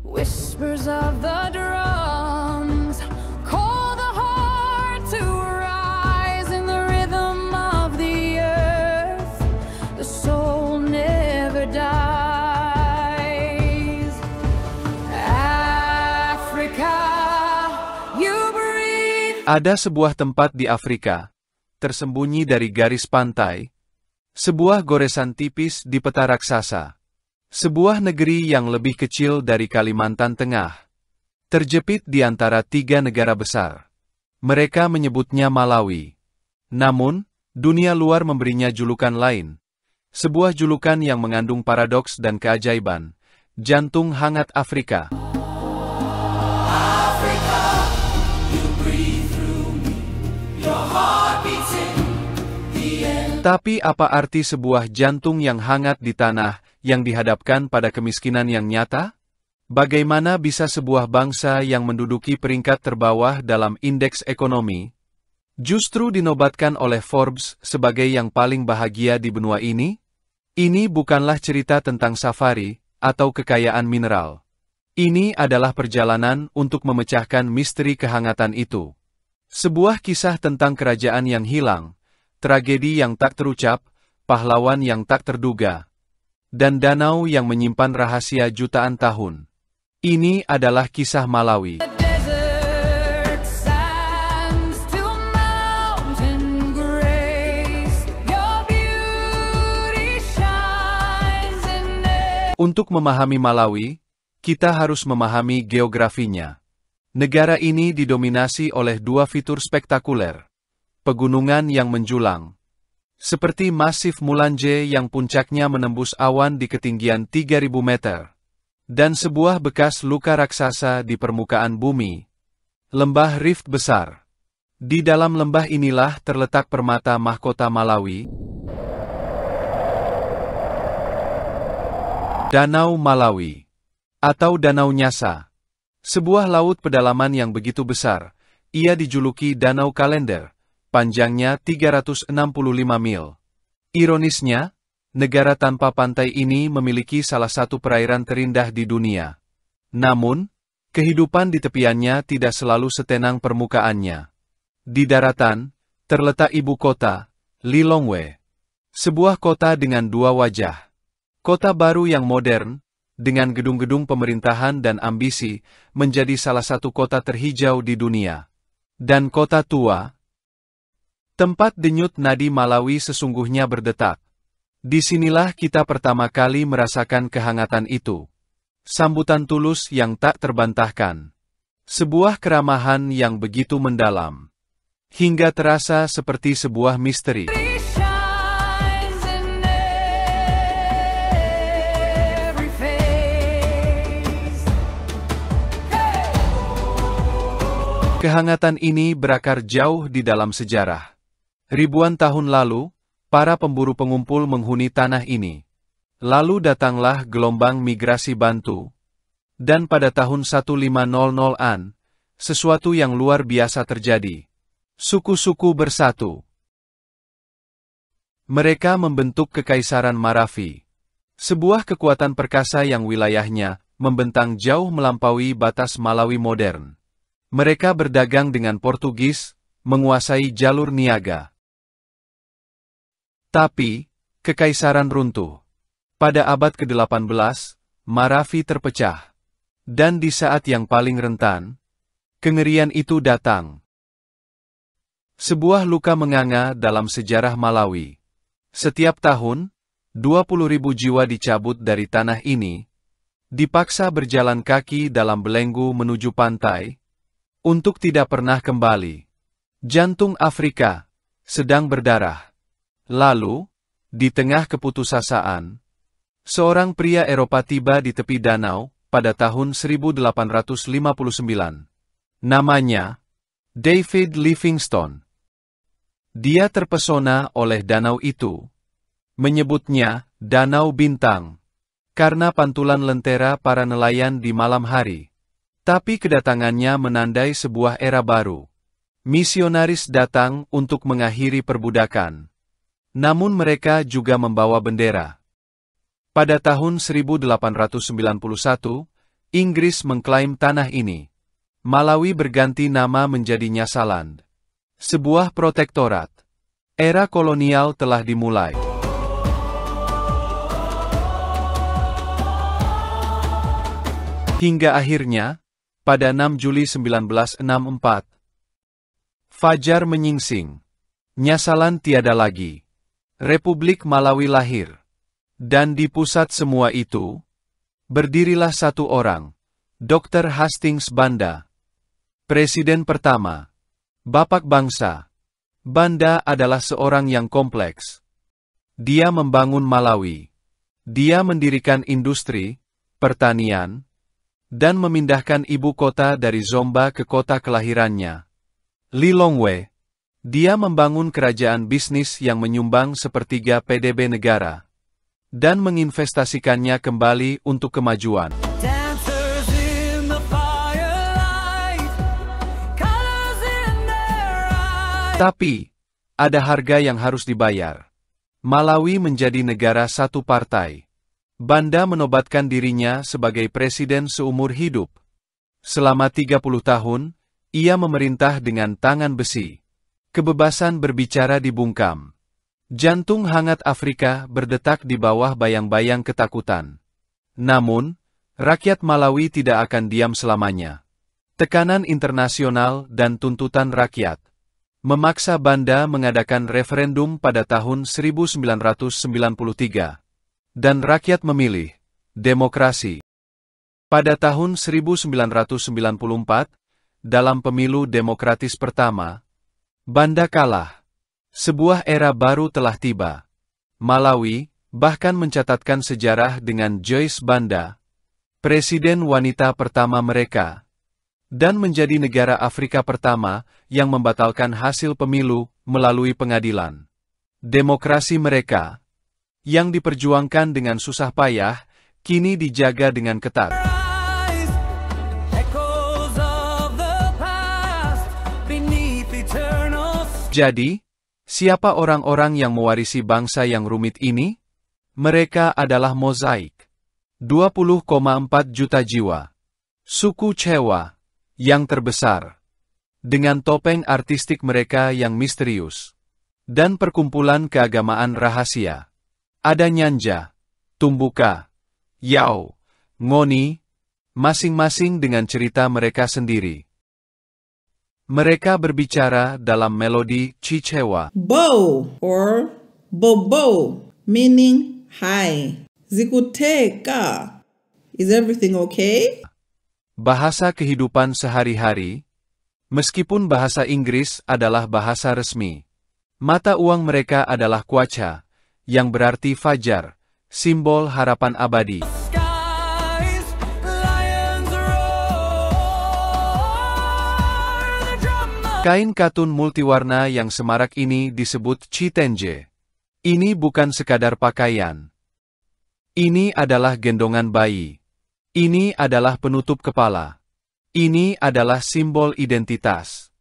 Whispers of the drums call the heart to rise in the rhythm of the earth. The soul never dies. Africa, you breathe. Ada sebuah tempat di Afrika, tersembunyi dari garis pantai, sebuah goresan tipis di peta raksasa. Sebuah negeri yang lebih kecil dari Kalimantan Tengah, terjepit di antara 3 negara besar. Mereka menyebutnya Malawi. Namun, dunia luar memberinya julukan lain. Sebuah julukan yang mengandung paradoks dan keajaiban. Jantung hangat Afrika. Africa, you breathe through me. Your heart beats in the end. Tapi apa arti sebuah jantung yang hangat di tanah yang dihadapkan pada kemiskinan yang nyata? Bagaimana bisa sebuah bangsa yang menduduki peringkat terbawah dalam indeks ekonomi, justru dinobatkan oleh Forbes sebagai yang paling bahagia di benua ini? Ini bukanlah cerita tentang safari atau kekayaan mineral. Ini adalah perjalanan untuk memecahkan misteri kehangatan itu. Sebuah kisah tentang kerajaan yang hilang, tragedi yang tak terucap, pahlawan yang tak terduga, dan danau yang menyimpan rahasia jutaan tahun. Ini adalah kisah Malawi. The desert sands to mountain grace. Your beauty shines in it. Untuk memahami Malawi, kita harus memahami geografinya. Negara ini didominasi oleh 2 fitur spektakuler. Pegunungan yang menjulang, seperti masif Mulanje yang puncaknya menembus awan di ketinggian 3.000 meter. Dan sebuah bekas luka raksasa di permukaan bumi. Lembah Rift Besar. Di dalam lembah inilah terletak permata mahkota Malawi. Danau Malawi. Atau Danau Nyasa. Sebuah laut pedalaman yang begitu besar. Ia dijuluki Danau Kalender. Panjangnya 365 mil. Ironisnya, negara tanpa pantai ini memiliki salah satu perairan terindah di dunia. Namun, kehidupan di tepiannya tidak selalu setenang permukaannya. Di daratan, terletak ibu kota, Lilongwe. Sebuah kota dengan 2 wajah. Kota baru yang modern, dengan gedung-gedung pemerintahan dan ambisi, menjadi salah satu kota terhijau di dunia. Dan kota tua, tempat denyut nadi Malawi sesungguhnya berdetak. Disinilah kita pertama kali merasakan kehangatan itu. Sambutan tulus yang tak terbantahkan. Sebuah keramahan yang begitu mendalam. Hingga terasa seperti sebuah misteri. Shines in every face. Kehangatan ini berakar jauh di dalam sejarah. Ribuan tahun lalu, para pemburu pengumpul menghuni tanah ini. Lalu datanglah gelombang migrasi Bantu. Dan pada tahun 1500-an, sesuatu yang luar biasa terjadi. Suku-suku bersatu. Mereka membentuk Kekaisaran Marafi. Sebuah kekuatan perkasa yang wilayahnya membentang jauh melampaui batas Malawi modern. Mereka berdagang dengan Portugis, menguasai jalur niaga. Tapi, kekaisaran runtuh. Pada abad ke-18, Marafi terpecah. Dan di saat yang paling rentan, kengerian itu datang. Sebuah luka menganga dalam sejarah Malawi. Setiap tahun, 20.000 jiwa dicabut dari tanah ini, dipaksa berjalan kaki dalam belenggu menuju pantai, untuk tidak pernah kembali. Jantung Afrika sedang berdarah. Lalu, di tengah keputusasaan, seorang pria Eropa tiba di tepi danau pada tahun 1859. Namanya David Livingstone. Dia terpesona oleh danau itu, menyebutnya Danau Bintang, karena pantulan lentera para nelayan di malam hari. Tapi kedatangannya menandai sebuah era baru. Misionaris datang untuk mengakhiri perbudakan. Namun mereka juga membawa bendera. Pada tahun 1891, Inggris mengklaim tanah ini. Malawi berganti nama menjadi Nyasaland, sebuah protektorat. Era kolonial telah dimulai. Hingga akhirnya, pada 6 Juli 1964, fajar menyingsing. Nyasaland tiada lagi. Republik Malawi lahir. Dan di pusat semua itu, berdirilah satu orang, Dr. Hastings Banda. Presiden pertama. Bapak bangsa. Banda adalah seorang yang kompleks. Dia membangun Malawi. Dia mendirikan industri, pertanian, dan memindahkan ibu kota dari Zomba ke kota kelahirannya, Lilongwe. Dia membangun kerajaan bisnis yang menyumbang sepertiga PDB negara, dan menginvestasikannya kembali untuk kemajuan. Tapi, ada harga yang harus dibayar. Malawi menjadi negara satu partai. Banda menobatkan dirinya sebagai presiden seumur hidup. Selama 30 tahun, ia memerintah dengan tangan besi. Kebebasan berbicara dibungkam. Jantung hangat Afrika berdetak di bawah bayang-bayang ketakutan. Namun, rakyat Malawi tidak akan diam selamanya. Tekanan internasional dan tuntutan rakyat memaksa Banda mengadakan referendum pada tahun 1993. Dan rakyat memilih demokrasi. Pada tahun 1994, dalam pemilu demokratis pertama, Banda kalah. Sebuah era baru telah tiba. Malawi bahkan mencatatkan sejarah dengan Joyce Banda, presiden wanita pertama mereka, dan menjadi negara Afrika pertama yang membatalkan hasil pemilu melalui pengadilan. Demokrasi mereka, yang diperjuangkan dengan susah payah, kini dijaga dengan ketat. Jadi, siapa orang-orang yang mewarisi bangsa yang rumit ini? Mereka adalah mozaik. 20,4 juta jiwa. Suku Chewa, yang terbesar. Dengan topeng artistik mereka yang misterius. Dan perkumpulan keagamaan rahasia. Ada Nyanja, Tumbuka, Yao, Ngoni, masing-masing dengan cerita mereka sendiri. Mereka berbicara dalam melodi Chichewa. Bo or bobo, meaning hi. Zikuteka. Is everything okay? Bahasa kehidupan sehari-hari, meskipun bahasa Inggris adalah bahasa resmi. Mata uang mereka adalah kwacha, yang berarti fajar, simbol harapan abadi. Kain katun multiwarna yang semarak ini disebut chitenje. Ini bukan sekadar pakaian. Ini adalah gendongan bayi. Ini adalah penutup kepala. Ini adalah simbol identitas.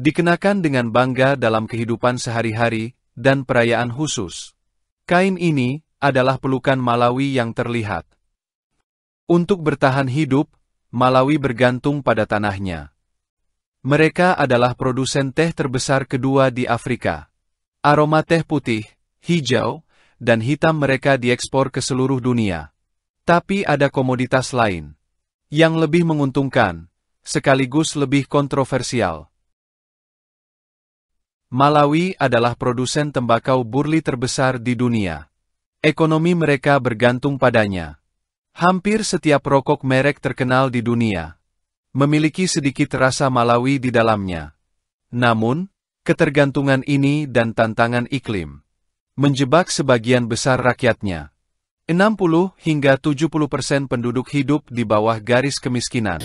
Dikenakan dengan bangga dalam kehidupan sehari-hari dan perayaan khusus. Kain ini adalah pelukan Malawi yang terlihat. Untuk bertahan hidup, Malawi bergantung pada tanahnya. Mereka adalah produsen teh terbesar kedua di Afrika. Aroma teh putih, hijau, dan hitam mereka diekspor ke seluruh dunia. Tapi ada komoditas lain, yang lebih menguntungkan, sekaligus lebih kontroversial. Malawi adalah produsen tembakau burli terbesar di dunia. Ekonomi mereka bergantung padanya. Hampir setiap rokok merek terkenal di dunia memiliki sedikit rasa Malawi di dalamnya. Namun, ketergantungan ini dan tantangan iklim menjebak sebagian besar rakyatnya. 60 hingga 70% penduduk hidup di bawah garis kemiskinan.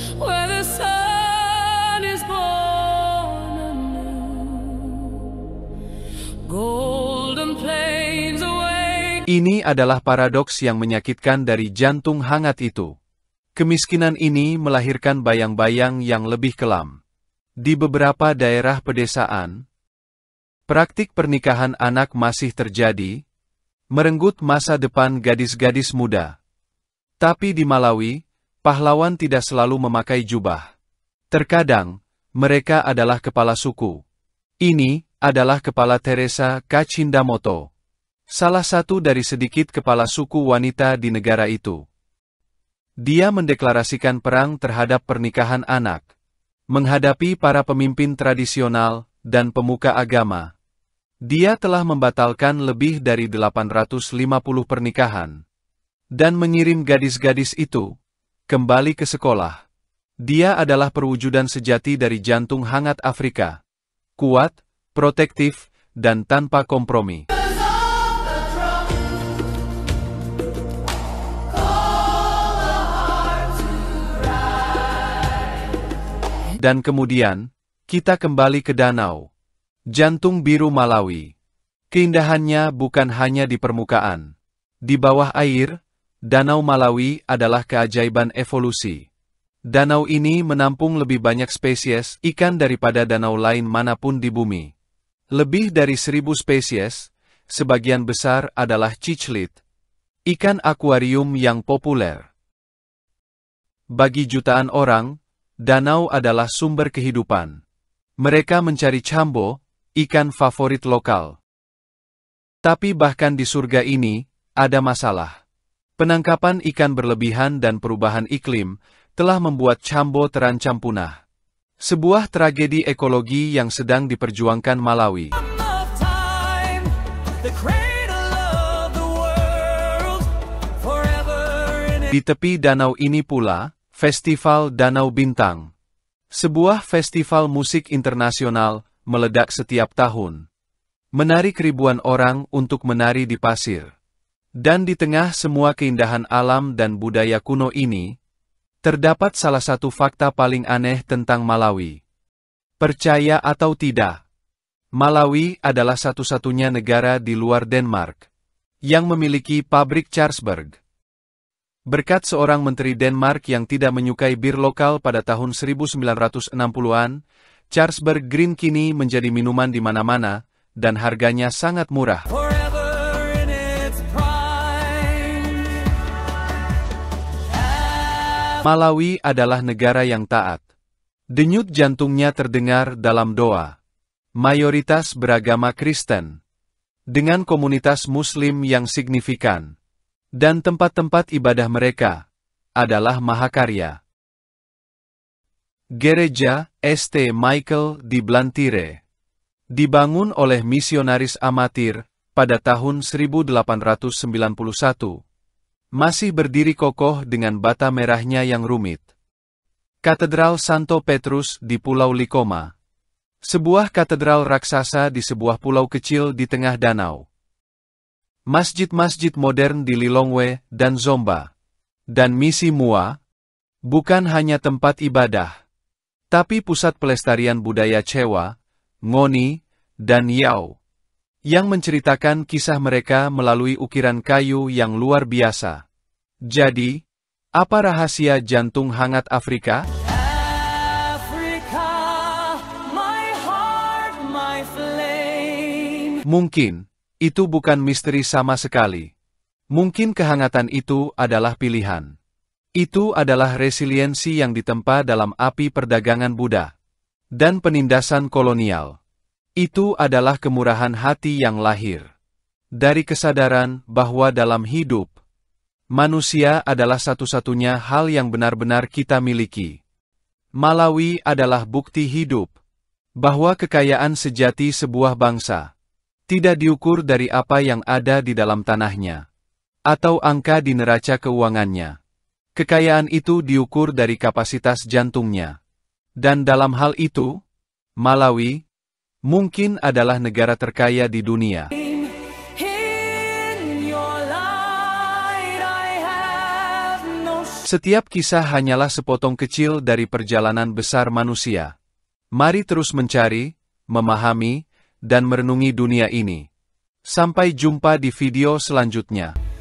Ini adalah paradoks yang menyakitkan dari jantung hangat itu. Kemiskinan ini melahirkan bayang-bayang yang lebih kelam. Di beberapa daerah pedesaan, praktik pernikahan anak masih terjadi, merenggut masa depan gadis-gadis muda. Tapi di Malawi, pahlawan tidak selalu memakai jubah. Terkadang, mereka adalah kepala suku. Ini adalah Kepala Teresa Kachindamoto, salah satu dari sedikit kepala suku wanita di negara itu. Dia mendeklarasikan perang terhadap pernikahan anak, menghadapi para pemimpin tradisional dan pemuka agama. Dia telah membatalkan lebih dari 850 pernikahan, dan mengirim gadis-gadis itu kembali ke sekolah. Dia adalah perwujudan sejati dari jantung hangat Afrika. Kuat, protektif, dan tanpa kompromi. Dan kemudian, kita kembali ke danau. Jantung biru Malawi. Keindahannya bukan hanya di permukaan. Di bawah air, Danau Malawi adalah keajaiban evolusi. Danau ini menampung lebih banyak spesies ikan daripada danau lain manapun di bumi. Lebih dari 1000 spesies, sebagian besar adalah cichlid, ikan akuarium yang populer. Bagi jutaan orang, danau adalah sumber kehidupan. Mereka mencari chambo, ikan favorit lokal. Tapi bahkan di surga ini, ada masalah. Penangkapan ikan berlebihan dan perubahan iklim telah membuat chambo terancam punah. Sebuah tragedi ekologi yang sedang diperjuangkan Malawi. Di tepi danau ini pula, Festival Danau Bintang. Sebuah festival musik internasional meledak setiap tahun. Menarik ribuan orang untuk menari di pasir. Dan di tengah semua keindahan alam dan budaya kuno ini, terdapat salah satu fakta paling aneh tentang Malawi. Percaya atau tidak, Malawi adalah satu-satunya negara di luar Denmark yang memiliki pabrik Carlsberg. Berkat seorang menteri Denmark yang tidak menyukai bir lokal pada tahun 1960-an, Carlsberg Green kini menjadi minuman di mana-mana, dan harganya sangat murah. Malawi adalah negara yang taat. Denyut jantungnya terdengar dalam doa. Mayoritas beragama Kristen. Dengan komunitas Muslim yang signifikan. Dan tempat-tempat ibadah mereka adalah mahakarya. Gereja St. Michael di Blantyre dibangun oleh misionaris amatir pada tahun 1891. Masih berdiri kokoh dengan bata merahnya yang rumit. Katedral Santo Petrus di Pulau Likoma. Sebuah katedral raksasa di sebuah pulau kecil di tengah danau. Masjid-masjid modern di Lilongwe dan Zomba. Dan Misi Mua, bukan hanya tempat ibadah, tapi pusat pelestarian budaya Chewa, Ngoni, dan Yao, yang menceritakan kisah mereka melalui ukiran kayu yang luar biasa. Jadi, apa rahasia jantung hangat Afrika? Mungkin, itu bukan misteri sama sekali. Mungkin kehangatan itu adalah pilihan. Itu adalah resiliensi yang ditempa dalam api perdagangan Buddha dan penindasan kolonial. Itu adalah kemurahan hati yang lahir dari kesadaran bahwa dalam hidup, manusia adalah satu-satunya hal yang benar-benar kita miliki. Malawi adalah bukti hidup bahwa kekayaan sejati sebuah bangsa tidak diukur dari apa yang ada di dalam tanahnya atau angka di neraca keuangannya. Kekayaan itu diukur dari kapasitas jantungnya. Dan dalam hal itu, Malawi mungkin adalah negara terkaya di dunia. Setiap kisah hanyalah sepotong kecil dari perjalanan besar manusia. Mari terus mencari, memahami, dan merenungi dunia ini. Sampai jumpa di video selanjutnya.